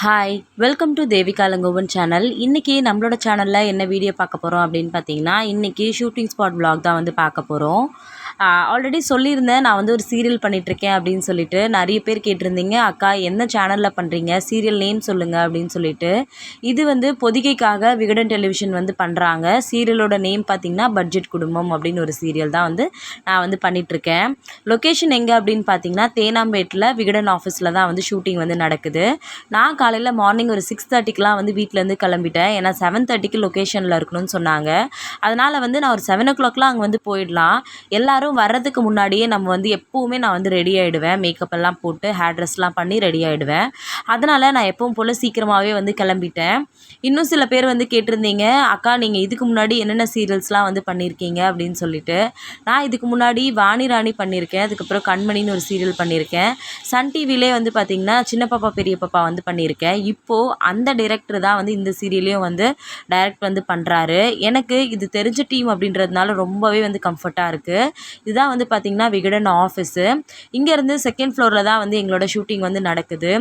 Hi welcome to Devika Langovan channel. இன்றைக்கி நம்மளோட சேனலில் என்ன வீடியோ பார்க்க போகிறோம் அப்படின்னு பார்த்தீங்கன்னா, இன்றைக்கி ஷூட்டிங் ஸ்பாட் vlog தான் வந்து பார்க்க போகிறோம். ஆல்ரெடி சொல்லியிருந்தேன், நான் வந்து ஒரு சீரியல் பண்ணிகிட்ருக்கேன் அப்படின்னு சொல்லிட்டு. நிறைய பேர் கேட்டிருந்தீங்க, அக்கா என்ன சேனலில் பண்ணுறீங்க, சீரியல் நேம் சொல்லுங்கள் அப்படின்னு சொல்லிட்டு. இது வந்து பொதிகைக்காக விகடன் டெலிவிஷன் வந்து பண்ணுறாங்க. சீரியலோட நேம் பார்த்திங்கன்னா பட்ஜெட் குடும்பம் அப்படின்னு ஒரு சீரியல் தான் வந்து நான் வந்து பண்ணிகிட்ருக்கேன். லொக்கேஷன் எங்கே அப்படின்னு பார்த்தீங்கன்னா, தேனாம்பேட்டில் விகடன் ஆஃபீஸில் தான் வந்து ஷூட்டிங் வந்து நடக்குது. நான் காலையில் மார்னிங் ஒரு 6:30க்குலாம் வந்து வீட்டிலேருந்து கிளம்பிட்டேன். ஏன்னா 7:30க்கு லொக்கேஷனில் இருக்கணும்னு சொன்னாங்க. அதனால் வந்து நான் ஒரு 7 o'clockலாம் அங்கே வந்து போயிடலாம். எல்லோரும் வர்றதுக்கு முன்னாடியே நம்ம வந்து எப்போவுமே நான் வந்து ரெடி ஆகிடுவேன். மேக்கப் எல்லாம் போட்டு ஹேர் ட்ரெஸ்லாம் பண்ணி ரெடி ஆகிடுவேன். அதனால் நான் எப்பவும் போல் சீக்கிரமாகவே வந்து கிளம்பிட்டேன். இன்னும் சில பேர் வந்து கேட்டிருந்தீங்க, அக்கா நீங்கள் இதுக்கு முன்னாடி என்னென்ன சீரியல்ஸ்லாம் வந்து பண்ணியிருக்கீங்க அப்படின்னு சொல்லிட்டு. நான் இதுக்கு முன்னாடி வாணி ராணி பண்ணியிருக்கேன். அதுக்கப்புறம் கண்மணின்னு ஒரு சீரியல் பண்ணியிருக்கேன். சன் டிவிலே வந்து பார்த்திங்கன்னா சின்ன பாப்பா பெரிய பாப்பா வந்து பண்ணியிருக்கேன். இப்போது அந்த டைரக்டர் தான் வந்து இந்த சீரியலையும் வந்து டைரக்ட் வந்து பண்ணுறாரு. எனக்கு இது தெரிஞ்ச டீம் அப்படின்றதுனால ரொம்பவே வந்து கம்ஃபர்ட்டாக இருக்குது. இதுதான் வந்து பார்த்திங்கன்னா விகடன் ஆஃபீஸு. இங்கேருந்து செகண்ட் ஃப்ளோரில் தான் வந்து எங்களோட ஷூட்டிங் வந்து நடக்குது.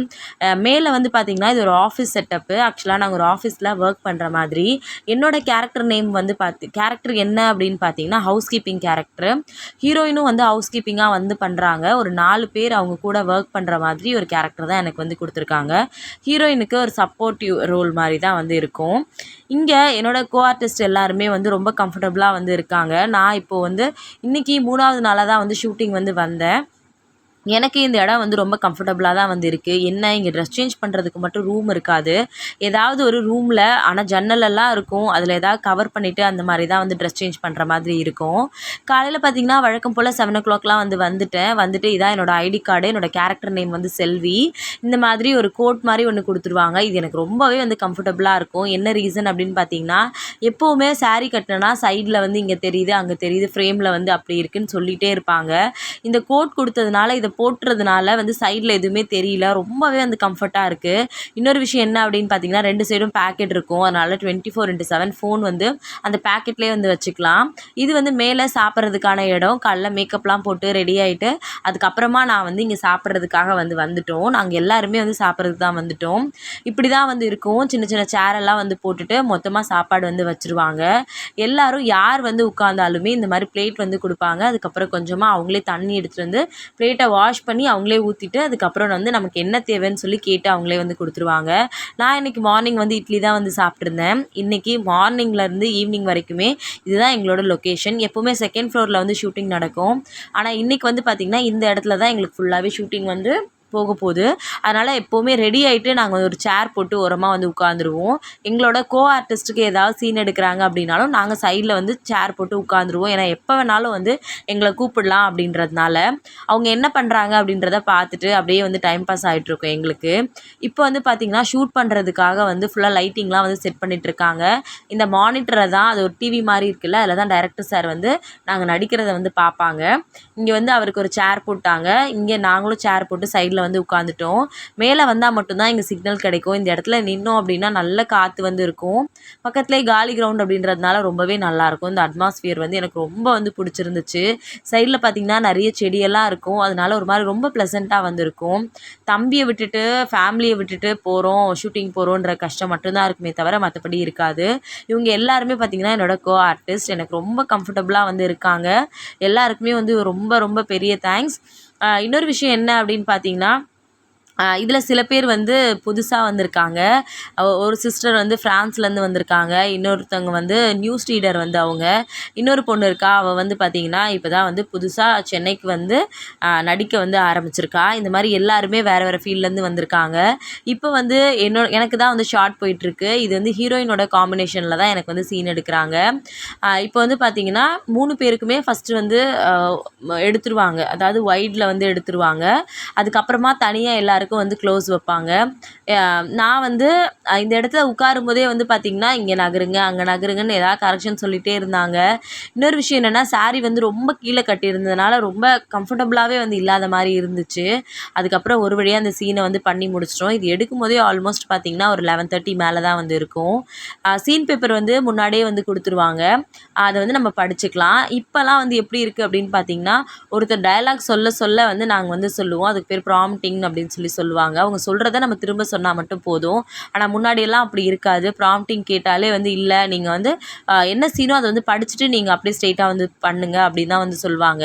மேலே வந்து பார்த்திங்கன்னா இது ஒரு ஆஃபீஸ் செட்டப்பு. ஆக்சுவலாக நாங்கள் ஒரு ஆஃபீஸில் ஒர்க் பண்ணுற மாதிரி. என்னோடய கேரக்டர் நேம் வந்து கேரக்டர் என்ன அப்படின்னு பார்த்தீங்கன்னா ஹவுஸ் கீப்பிங் கேரக்டர். ஹீரோயினும் வந்து ஹவுஸ் கீப்பிங்காக வந்து பண்ணுறாங்க. ஒரு 4 பேர் அவங்க கூட ஒர்க் பண்ணுற மாதிரி ஒரு கேரக்டர் தான் எனக்கு வந்து கொடுத்துருக்காங்க. ஹீரோயினுக்கு ஒரு சப்போர்ட்டிவ் ரோல் மாதிரி தான் வந்து இருக்கும். இங்கே என்னோடய ஆர்டிஸ்ட் எல்லாருமே வந்து ரொம்ப கம்ஃபர்டபுளாக வந்து இருக்காங்க. நான் இப்போது வந்து இன்றைக்கி 3வது நாளாக தான் வந்து ஷூட்டிங் வந்து வந்தேன். எனக்கு இந்த இடம் வந்து ரொம்ப கம்ஃபர்டபுளாக தான் வந்து இருக்குது. என்ன இங்கே ட்ரெஸ் சேஞ்ச் பண்ணுறதுக்கு மட்டும் ரூம் இருக்காது. ஏதாவது ஒரு ரூமில் ஆனால் ஜன்னலெல்லாம் இருக்கும். அதில் ஏதாவது கவர் பண்ணிவிட்டு அந்த மாதிரி தான் வந்து ட்ரெஸ் சேஞ்ச் பண்ணுற மாதிரி இருக்கும். காலையில் பார்த்திங்கன்னா வழக்கம் போல் 7 o'clockலாம் வந்து வந்துட்டு இதான் என்னோடய ஐடி கார்டு. என்னோடய கேரக்டர் நேம் வந்து செல்வி. இந்த மாதிரி ஒரு கோட் மாதிரி ஒன்று கொடுத்துருவாங்க. இது எனக்கு ரொம்பவே வந்து கம்ஃபர்டபுளாக இருக்கும். என்ன ரீசன் அப்படின்னு பார்த்தீங்கன்னா, எப்போவுமே சாரீ கட்டினேன்னா சைடில் வந்து இங்கே தெரியுது அங்கே தெரியுது, ஃப்ரேமில் வந்து அப்படி இருக்குதுன்னு சொல்லிகிட்டே இருப்பாங்க. இந்த கோட் கொடுத்ததுனால இதை போட்டுறதுனால வந்து சைடில் எதுவுமே தெரியல. ரொம்பவே வந்து கம்ஃபர்ட்டாக இருக்குது. இன்னொரு விஷயம் என்ன அப்படின்னு பார்த்தீங்கன்னா, 2 சைடும் பேக்கெட் இருக்கும். அதனால் 24/7 ஃபோன் வந்து அந்த பேக்கெட்லேயே வந்து வச்சுக்கலாம். இது வந்து மேலே சாப்பிட்றதுக்கான இடம். காலைல மேக்கப்லாம் போட்டு ரெடி ஆகிட்டு அதுக்கப்புறமா நான் வந்து இங்கே சாப்பிட்றதுக்காக வந்துட்டோம். நாங்கள் எல்லாருமே வந்து சாப்பிட்றதுக்கு தான் வந்துட்டோம். இப்படி தான் வந்து இருக்கும். சின்ன சின்ன சேரெல்லாம் வந்து போட்டுட்டு மொத்தமாக சாப்பாடு வந்து வச்சுருவாங்க. எல்லோரும் யார் வந்து உட்காந்தாலுமே இந்த மாதிரி பிளேட் வந்து கொடுப்பாங்க. அதுக்கப்புறம் கொஞ்சமாக அவங்களே தண்ணி எடுத்துகிட்டு வந்து பிளேட்டை வாஷ் பண்ணி அவங்களே ஊற்றிட்டு அதுக்கப்புறம் வந்து நமக்கு என்ன தேவைன்னு சொல்லி கேட்டு அவங்களே வந்து கொடுத்துருவாங்க. நான் இன்றைக்கி மார்னிங் வந்து இட்லி தான் வந்து சாப்பிட்ருந்தேன். இன்றைக்கி மார்னிங்லேருந்து ஈவினிங் வரைக்குமே இதுதான் எங்களோட லொக்கேஷன். எப்போவுமே செகண்ட் ஃப்ளோரில் வந்து ஷூட்டிங் நடக்கும். ஆனால் இன்றைக்கி வந்து பார்த்திங்கன்னா இந்த இடத்துல தான் எங்களுக்கு ஃபுல்லாகவே ஷூட்டிங் வந்து போக போகுது. அதனால் எப்போவுமே ரெடி ஆகிட்டு நாங்கள் ஒரு சேர் போட்டு ஓரமாக வந்து உட்காந்துருவோம். எங்களோட ஆர்டிஸ்ட்டுக்கு ஏதாவது சீன் எடுக்கிறாங்க அப்படின்னாலும் நாங்கள் சைடில் வந்து சேர் போட்டு உட்காந்துருவோம். ஏன்னா எப்போ வேணாலும் வந்து எங்களை கூப்பிடலாம் அப்படின்றதுனால அவங்க என்ன பண்ணுறாங்க அப்படின்றத பார்த்துட்டு அப்படியே வந்து டைம் பாஸ் ஆகிட்ருக்கோம் எங்களுக்கு. இப்போ வந்து பார்த்திங்கன்னா ஷூட் பண்ணுறதுக்காக வந்து ஃபுல்லாக லைட்டிங்லாம் வந்து செட் பண்ணிகிட்ருக்காங்க. இந்த மானிட்டரை தான், அது ஒரு டிவி மாதிரி இருக்குல்ல, அதில் தான் டைரக்டர் சார் வந்து நாங்கள் நடிக்கிறத வந்து பார்ப்பாங்க. இங்கே வந்து அவருக்கு ஒரு சேர் போட்டாங்க. இங்கே நாங்களும் சேர் போட்டு சைடில் வந்து உட்காந்துட்டோம். மேலே வந்தால் மட்டும்தான் இங்கே சிக்னல் கிடைக்கும். இந்த இடத்துல நின்னோம் அப்படின்னா நல்ல காற்று வந்து இருக்கும். பக்கத்துலேயே காலி கிரவுண்ட் அப்படின்றதுனால ரொம்பவே நல்லாயிருக்கும். இந்த அட்மாஸ்ஃபியர் வந்து எனக்கு ரொம்ப வந்து பிடிச்சிருந்துச்சு. சைடில் பார்த்திங்கன்னா நிறைய செடியெல்லாம் இருக்கும். அதனால ஒரு மாதிரி ரொம்ப ப்ளசண்ட்டாக வந்திருக்கும். தம்பியை விட்டுட்டு ஃபேமிலியை விட்டுட்டு போகிறோம், ஷூட்டிங் போகிறோன்ற கஷ்டம் மட்டும்தான் இருக்குமே தவிர மற்றபடி இருக்காது. இவங்க எல்லாருமே பார்த்திங்கன்னா என்னோட ஆர்டிஸ்ட். எனக்கு ரொம்ப கம்ஃபர்டபுளாக வந்து இருக்காங்க. எல்லாருக்குமே வந்து ரொம்ப ரொம்ப பெரிய தேங்க்ஸ். இன்னொரு விஷயம் என்ன அப்படின்னு பார்த்தீங்கன்னா, இதில் சில பேர் வந்து புதுசாக வந்திருக்காங்க. ஒரு சிஸ்டர் வந்து ஃப்ரான்ஸ்லேருந்து வந்திருக்காங்க. இன்னொருத்தவங்க வந்து நியூஸ் ரீடர் வந்து அவங்க. இன்னொரு பொண்ணு இருக்கா, அவள் வந்து பார்த்திங்கன்னா இப்போ தான் வந்து புதுசாக சென்னைக்கு வந்து நடிக்க வந்து ஆரம்பிச்சிருக்கா. இந்த மாதிரி எல்லாருமே வேறு வேறு ஃபீல்ட்லேருந்து வந்திருக்காங்க. இப்போ வந்து எனக்கு தான் வந்து ஷார்ட் போயிட்டுருக்கு. இது வந்து ஹீரோயினோட காம்பினேஷனில் தான் எனக்கு வந்து சீன் எடுக்கிறாங்க. இப்போ வந்து பார்த்திங்கன்னா 3 பேருக்குமே ஃபஸ்ட்டு வந்து எடுத்துருவாங்க. அதாவது வைடில் வந்து எடுத்துருவாங்க. அதுக்கப்புறமா தனியாக எல்லாருக்கும் வந்து க்ளோஸ் வைப்பாங்க. நான் வந்து இந்த இடத்துல உட்காரும்போதே வந்து பார்த்திங்கன்னா இங்கே நகருங்க அங்கே நகருங்கன்னு ஏதாவது கரெக்ஷன் சொல்லிகிட்டே இருந்தாங்க. இன்னொரு விஷயம் என்னென்னா, சாரீ வந்து ரொம்ப கீழே கட்டியிருந்ததுனால ரொம்ப கம்ஃபர்டபுளாகவே வந்து இல்லாத மாதிரி இருந்துச்சு. அதுக்கப்புறம் ஒரு வழியாக அந்த சீனை வந்து பண்ணி முடிச்சிட்டோம். இது எடுக்கும்போதே ஆல்மோஸ்ட் பார்த்திங்கன்னா ஒரு 11:30 மேலே தான் வந்து இருக்கும். சீன் பேப்பர் வந்து முன்னாடியே வந்து கொடுத்துருவாங்க. அதை வந்து நம்ம படிச்சுக்கலாம். இப்போலாம் வந்து எப்படி இருக்குது அப்படின்னு பார்த்திங்கன்னா, ஒருத்தர் டயலாக் சொல்ல சொல்ல வந்து நாங்கள் வந்து சொல்லுவோம். அதுக்கு பேர் ப்ராம்ப்டிங் அப்படின்னு மாதிரி சொல்லுவாங்க. அவங்க சொல்கிறத நம்ம திரும்ப சொன்னால் மட்டும் போதும். ஆனால் முன்னாடியெல்லாம் அப்படி இருக்காது. ப்ராம்ப்டிங் கேட்டாலே வந்து இல்லை நீங்கள் வந்து என்ன சீனோ அதை வந்து படிச்சுட்டு நீங்கள் அப்படியே ஸ்ட்ரெயிட்டாக வந்து பண்ணுங்க அப்படின்னு தான் வந்து சொல்லுவாங்க.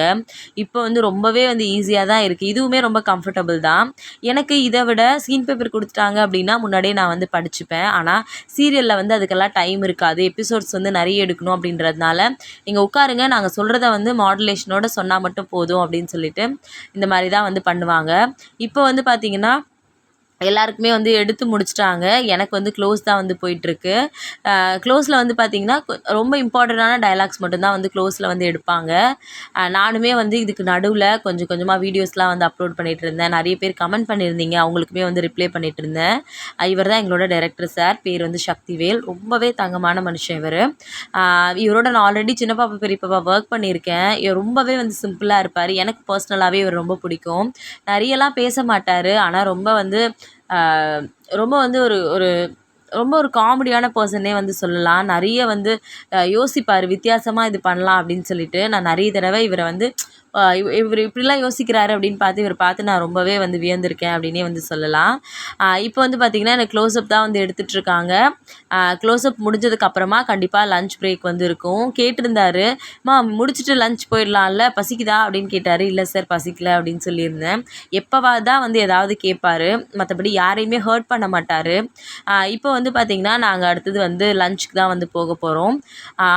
இப்போ வந்து ரொம்பவே வந்து ஈஸியாக தான் இருக்குது. இதுவுமே ரொம்ப கம்ஃபர்டபுள் தான். எனக்கு இதை விட சீன் பேப்பர் கொடுத்துட்டாங்க அப்படின்னா முன்னாடியே நான் வந்து படிச்சுப்பேன். ஆனால் சீரியலில் வந்து அதுக்கெல்லாம் டைம் இருக்காது. எபிசோட்ஸ் வந்து நிறைய எடுக்கணும் அப்படின்றதுனால நீங்கள் உட்காருங்க நாங்கள் சொல்கிறத வந்து மாடுலேஷனோட சொன்னால் மட்டும் போதும் அப்படின்னு சொல்லிட்டு இந்த மாதிரி தான் வந்து பண்ணுவாங்க. இப்போ வந்து பார்த்திங்கன்னா எல்லாருக்குமே வந்து எடுத்து முடிச்சிட்டாங்க. எனக்கு வந்து க்ளோஸ் தான் வந்து போயிட்டுருக்கு. க்ளோஸில் வந்து பார்த்திங்கன்னா ரொம்ப இம்பார்ட்டண்ட்டான டயலாக்ஸ் மட்டும்தான் வந்து க்ளோஸில் வந்து எடுப்பாங்க. நானுமே வந்து இதுக்கு நடுவில் கொஞ்சம் கொஞ்சமாக வீடியோஸ்லாம் வந்து அப்லோட் பண்ணிகிட்ருந்தேன். நிறைய பேர் கமெண்ட் பண்ணியிருந்தீங்க, அவங்களுக்குமே வந்து ரிப்ளை பண்ணிகிட்ருந்தேன். இவர் தான் எங்களோட டைரக்டர் சார், பேர் வந்து சக்திவேல். ரொம்பவே தங்கமான மனுஷன் இவர். இவரோட நான் ஆல்ரெடி சின்ன பாப்பா பெரிய பாப்பா ஒர்க் பண்ணியிருக்கேன். இவர் ரொம்பவே வந்து சிம்பிளாக இருப்பார். எனக்கு பர்சனலாகவே இவர் ரொம்ப பிடிக்கும். நிறையலாம் பேச மாட்டார். ஆனால் ரொம்ப வந்து ரொம்ப வந்து ஒரு ஒரு ரொம்ப ஒரு காமெடியான பர்சன்னே வந்து சொல்லலாம். நிறைய வந்து யோசிப்பார், வித்தியாசமாக இது பண்ணலாம் அப்படின்னு சொல்லிட்டு. நான் நிறைய தடவை இவரை வந்து இவர் இப்படிலாம் யோசிக்கிறாரு அப்படின்னு பார்த்து இவரை பார்த்து நான் ரொம்பவே வந்து வியந்திருக்கேன் அப்படின்னே வந்து சொல்லலாம். இப்போ வந்து பார்த்திங்கன்னா எனக்கு க்ளோஸ்அப் தான் வந்து எடுத்துகிட்ருக்காங்க. க்ளோஸ்அப் முடிஞ்சதுக்கப்புறமா கண்டிப்பாக லஞ்ச் பிரேக் வந்து இருக்கும். கேட்டிருந்தாரு, முடிச்சுட்டு லஞ்ச் போயிடலாம்ல, பசிக்குதா அப்படின்னு கேட்டார். இல்லை சார் பசிக்கல அப்படின்னு சொல்லியிருந்தேன். எப்போவாது தான் வந்து ஏதாவது கேட்பார், மற்றபடி யாரையுமே ஹர்ட் பண்ண மாட்டார். இப்போ வந்து பார்த்திங்கன்னா நாங்கள் அடுத்தது வந்து லஞ்சுக்கு தான் வந்து போக போகிறோம்.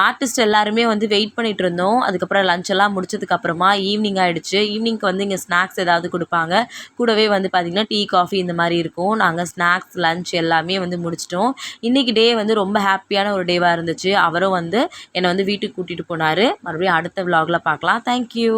ஆர்டிஸ்ட் எல்லாருமே வந்து வெயிட் பண்ணிகிட்டு இருந்தோம். அதுக்கப்புறம் லஞ்செல்லாம் முடிச்சதுக்கப்புறமா ஈவினிங் ஆகிடுச்சு. ஈவினிங்க்கு வந்து இங்கே ஸ்நாக்ஸ் ஏதாவது கொடுப்பாங்க. கூடவே வந்து பார்த்திங்கன்னா டீ காஃபி இந்த மாதிரி இருக்கும். நாங்கள் ஸ்நாக்ஸ் லஞ்ச் எல்லாமே வந்து முடிச்சிட்டோம். இன்றைக்கி டே வந்து ரொம்ப ஹாப்பியான ஒரு டேவாக இருந்துச்சு. அவரும் வந்து என்னை வந்து வீட்டுக்கு கூட்டிகிட்டு போனார். மறுபடியும் அடுத்த விலாகில் பார்க்கலாம். தேங்க்யூ.